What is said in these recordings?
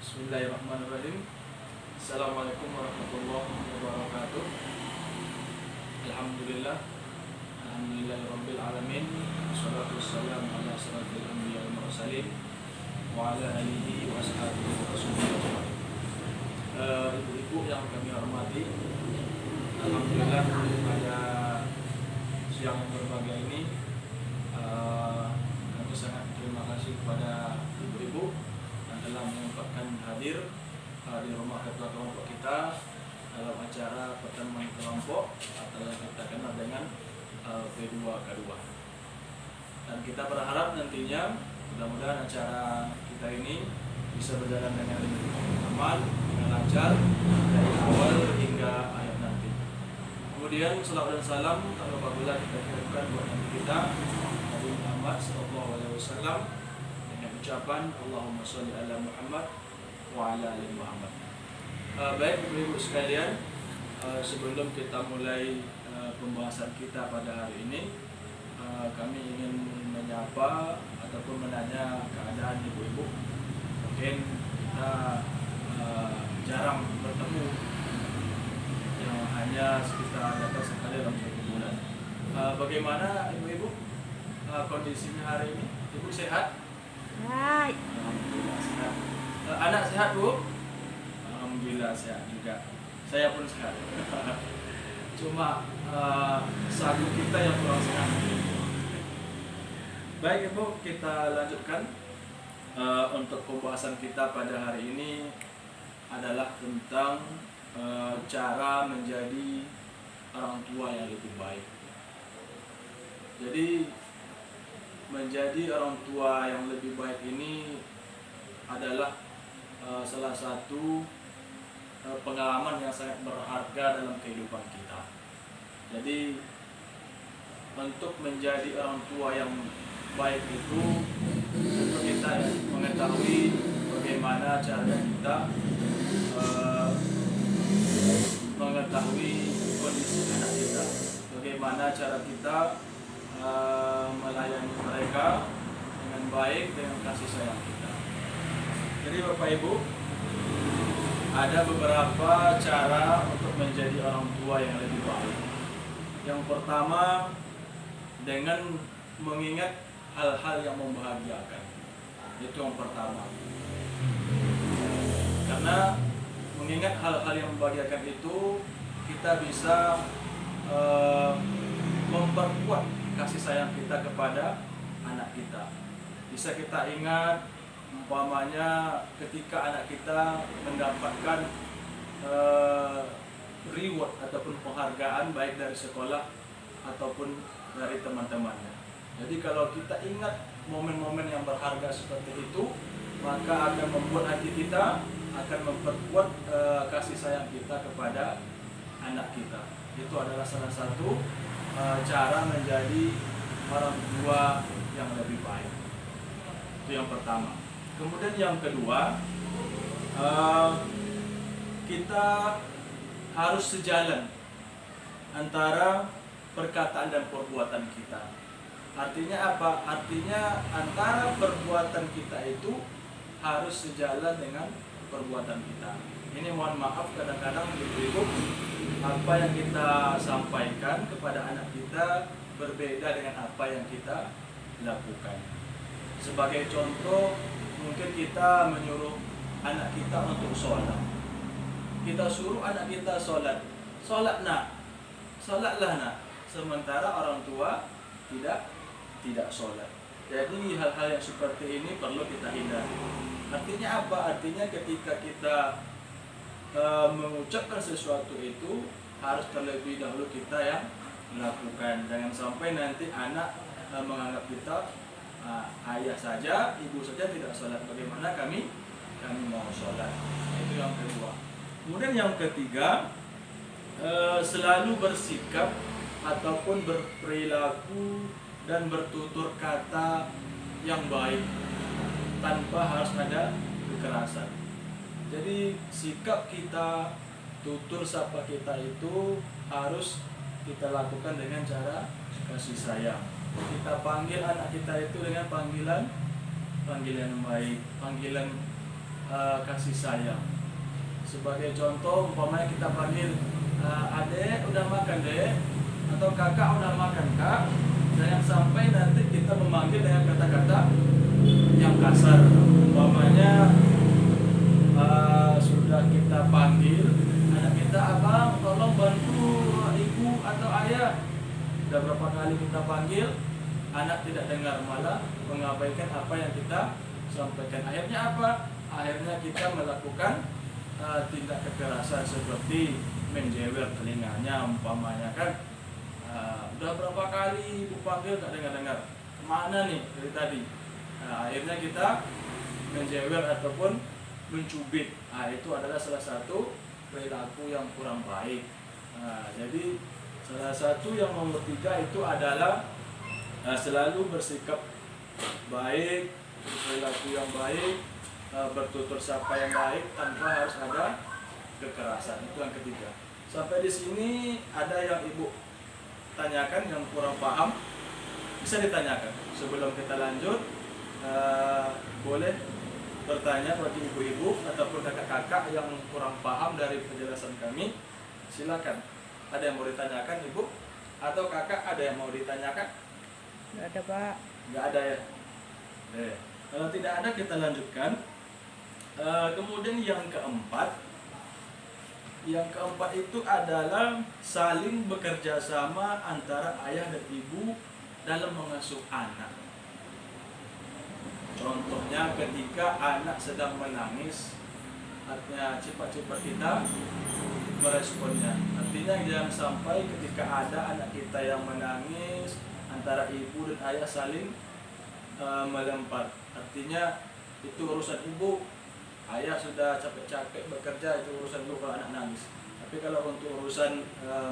Bismillahirrahmanirrahim. Assalamualaikum warahmatullahi wabarakatuh. Alhamdulillah. Alhamdulillahirabbil alamin. Wassalatu wassalamu ala asyrafil anbiya'i wal mursalin wa ala alihi wa ashabihi wa rasulillah. Ibu-ibu yang kami hormati, alhamdulillah pada siang yang berbahagia ini kami sangat terima kasih kepada ibu-ibu dalam menyempatkan hadir di rumah ketua kelompok kita dalam acara pertemuan kelompok atau yang kita kenal dengan P2K2. Dan kita berharap nantinya mudah-mudahan acara kita ini bisa berjalan dengan aman, dengan lancar dari awal hingga akhir nanti. Kemudian salawat dan salam apabila kita kirimkan buat Nabi kita Nabi Muhammad SAW dengan ucapan Allahumma sholli ala Muhammad wa ala ali Muhammad. Baik ibu-ibu sekalian, sebelum kita mulai pembahasan kita pada hari ini, kami ingin menyapa ataupun menanya keadaan ibu-ibu. Mungkin kita jarang bertemu, yang hanya sekitar datang sekali dalam satu bulan. Bagaimana ibu-ibu kondisinya hari ini? Ibu sehat? Hai. Alhamdulillah sehat. Anak sehat Bu? Alhamdulillah sehat juga. Saya pun sehat. Cuma sagu kita yang kurang sehat. Baik Ibu, kita lanjutkan. Untuk pembahasan kita pada hari ini adalah tentang cara menjadi orang tua yang lebih baik. Jadi menjadi orang tua yang lebih baik ini adalah salah satu pengalaman yang sangat berharga dalam kehidupan kita. Jadi untuk menjadi orang tua yang baik itu tentu kita mengetahui bagaimana cara kita mengetahui kondisi anak kita, bagaimana cara kita melayani mereka dengan baik dengan kasih sayang kita. Jadi Bapak Ibu, ada beberapa cara untuk menjadi orang tua yang lebih baik. Yang pertama, dengan mengingat hal-hal yang membahagiakan. Itu yang pertama. Karena mengingat hal-hal yang membahagiakan itu, kita bisa memperkuat kasih sayang kita kepada anak kita. Bisa kita ingat umpamanya ketika anak kita mendapatkan reward ataupun penghargaan baik dari sekolah ataupun dari teman-temannya. Jadi kalau kita ingat momen-momen yang berharga seperti itu, maka akan membuat hati kita akan memperkuat kasih sayang kita kepada anak kita. Itu adalah salah satu cara menjadi orang tua yang lebih baik. Itu yang pertama. Kemudian yang kedua, kita harus sejalan antara perkataan dan perbuatan kita. Artinya apa? Artinya antara perbuatan kita itu harus sejalan dengan perbuatan kita. Ini mohon maaf kadang-kadang ibu-ibu, apa yang kita sampaikan kepada anak kita berbeda dengan apa yang kita lakukan. Sebagai contoh, mungkin kita menyuruh anak kita untuk sholat. Kita suruh anak kita sholat. Sholat nak, sholatlah nak. Sementara orang tua tidak sholat. Jadi hal-hal yang seperti ini perlu kita hindari. Artinya apa? Artinya ketika kita mengucapkan sesuatu itu harus terlebih dahulu kita yang melakukan. Jangan sampai nanti anak menganggap kita ayah saja, ibu saja tidak sholat. Bagaimana kami mau sholat? Itu yang kedua. Kemudian yang ketiga, selalu bersikap ataupun berperilaku dan bertutur kata yang baik tanpa harus ada kekerasan. Jadi sikap kita, tutur sapa kita itu harus kita lakukan dengan cara kasih sayang. Kita panggil anak kita itu dengan panggilan yang baik, panggilan kasih sayang. Sebagai contoh, umpamanya kita panggil adek udah makan dek, atau kakak udah makan kak. Jangan sampai nanti kita memanggil dengan kata-kata yang kasar. Umpamanya sudah kita panggil anak kita, abang tolong bantu ibu atau ayah. Sudah berapa kali kita panggil, anak tidak dengar, malah mengabaikan apa yang kita sampaikan. Akhirnya apa? Akhirnya kita melakukan tindak kekerasan seperti menjewer telinganya umpamanya kan. Udah berapa kali ibu panggil gak dengar-dengar, kemana nih dari tadi. Akhirnya kita menjewer ataupun mencubit. Itu adalah salah satu perilaku yang kurang baik. Jadi salah satu yang nomor 3 itu adalah selalu bersikap baik, perilaku yang baik, bertutur sapa yang baik tanpa harus ada kekerasan. Itu yang ketiga. Sampai di sini ada yang ibu tanyakan yang kurang paham, bisa ditanyakan. Sebelum kita lanjut, boleh bertanya bagi ibu-ibu ataupun kakak-kakak yang kurang paham dari penjelasan kami. Silakan. Ada yang mau ditanyakan ibu atau kakak, ada yang mau ditanyakan? Nggak ada pak. Nggak ada ya. Kalau tidak ada kita lanjutkan. Kemudian yang keempat itu adalah saling bekerja sama antara ayah dan ibu dalam mengasuh anak. Contohnya ketika anak sedang menangis, artinya cepat-cepat kita meresponnya. Artinya jangan sampai ketika ada anak kita yang menangis, antara ibu dan ayah saling melempar. Artinya itu urusan ibu, ayah sudah capek-capek bekerja, itu urusan ibu kalau anak nangis. Tapi kalau untuk urusan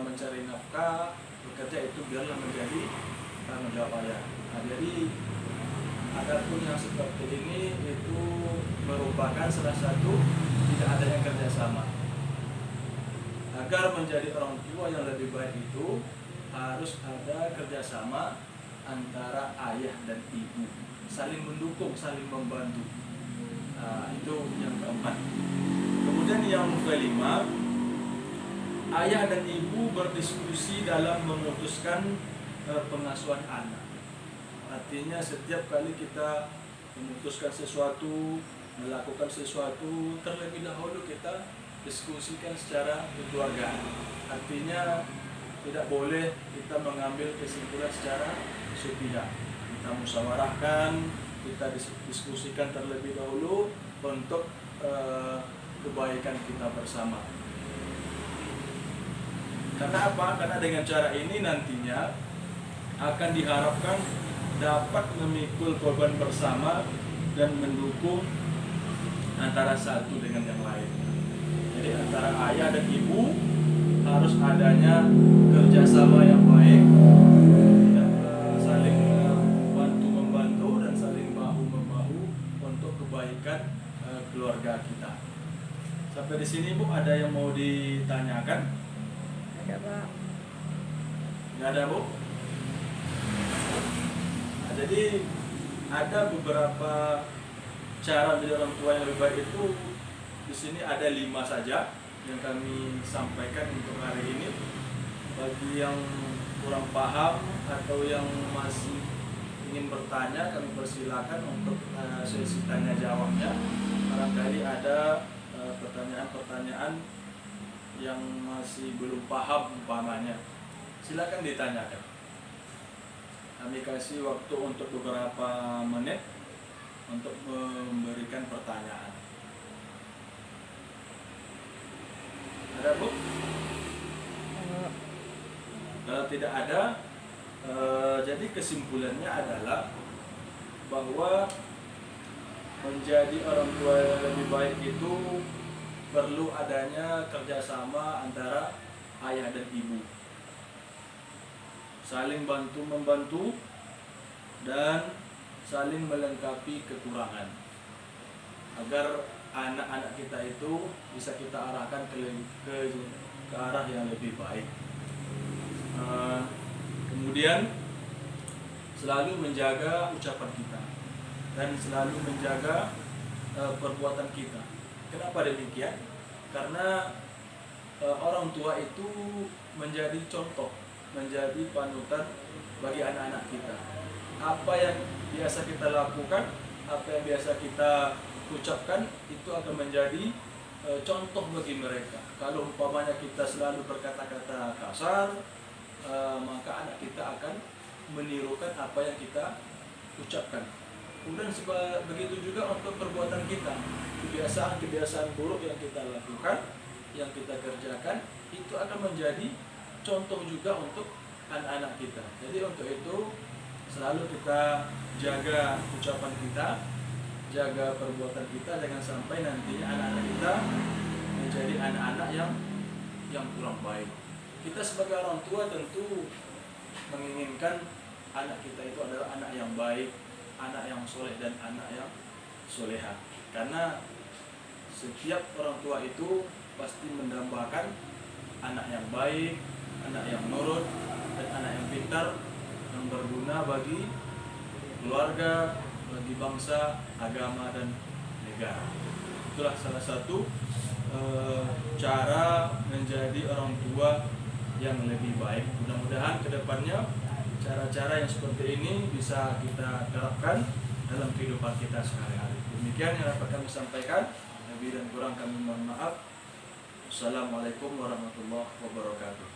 mencari nafkah, bekerja, itu biarlah menjadi tanggung jawab ayah. Jadi adapun yang seperti ini itu merupakan salah satu tidak adanya kerjasama. Agar menjadi orang tua yang lebih baik itu harus ada kerjasama antara ayah dan ibu, saling mendukung, saling membantu. Itu yang keempat. Kemudian yang kelima, ayah dan ibu berdiskusi dalam memutuskan pengasuhan anak. Artinya setiap kali kita memutuskan sesuatu, melakukan sesuatu, terlebih dahulu kita diskusikan secara kekeluargaan. Artinya tidak boleh kita mengambil kesimpulan secara sepihak. Kita musyawarahkan, kita diskusikan terlebih dahulu untuk kebaikan kita bersama. Karena apa? Karena dengan cara ini nantinya akan diharapkan dapat memikul korban bersama dan mendukung antara satu dengan yang lain. Jadi antara ayah dan ibu harus adanya kerjasama yang baik, dan saling bantu-membantu dan saling bahu-membahu untuk kebaikan keluarga kita. Sampai di sini Bu, ada yang mau ditanyakan? Ada pak. Nggak ada Bu? Nah, jadi ada beberapa cara menjadi orang tua yang lebih baik itu. Di sini ada 5 saja yang kami sampaikan untuk hari ini. Bagi yang kurang paham atau yang masih ingin bertanya, kami persilakan untuk sesi tanya jawabnya. Barangkali ada pertanyaan-pertanyaan yang masih belum paham umpamanya, silakan ditanyakan. Kami kasih waktu untuk beberapa menit untuk memberikan pertanyaan. Ada Bu? Kalau tidak ada, jadi kesimpulannya adalah bahwa menjadi orang tua yang lebih baik itu perlu adanya kerjasama antara ayah dan ibu, saling bantu-membantu dan saling melengkapi kekurangan, agar anak-anak kita itu bisa kita arahkan ke arah yang lebih baik. Kemudian selalu menjaga ucapan kita dan selalu menjaga perbuatan kita. Kenapa demikian? Karena orang tua itu menjadi contoh, menjadi panutan bagi anak-anak kita. Apa yang biasa kita lakukan, apa yang biasa kita ucapkan, itu akan menjadi contoh bagi mereka. Kalau umpamanya kita selalu berkata-kata kasar, maka anak kita akan menirukan apa yang kita ucapkan. Kemudian begitu juga untuk perbuatan kita, kebiasaan-kebiasaan buruk yang kita lakukan, yang kita kerjakan, itu akan menjadi contoh juga untuk anak-anak kita. Jadi untuk itu selalu kita jaga ucapan kita, jaga perbuatan kita, jangan sampai nanti anak-anak kita menjadi anak-anak yang kurang baik. Kita sebagai orang tua tentu menginginkan anak kita itu adalah anak yang baik, anak yang soleh dan anak yang soleha. Karena setiap orang tua itu pasti mendambakan anak yang baik, anak yang nurut, dan anak yang pintar, yang berguna bagi keluarga, bagi bangsa, agama, dan negara. Itulah salah satu cara menjadi orang tua yang lebih baik. Mudah-mudahan kedepannya cara-cara yang seperti ini bisa kita terapkan dalam kehidupan kita sehari-hari. Demikian yang dapat kami sampaikan. Lebih dan kurang kami mohon maaf. Assalamualaikum warahmatullahi wabarakatuh.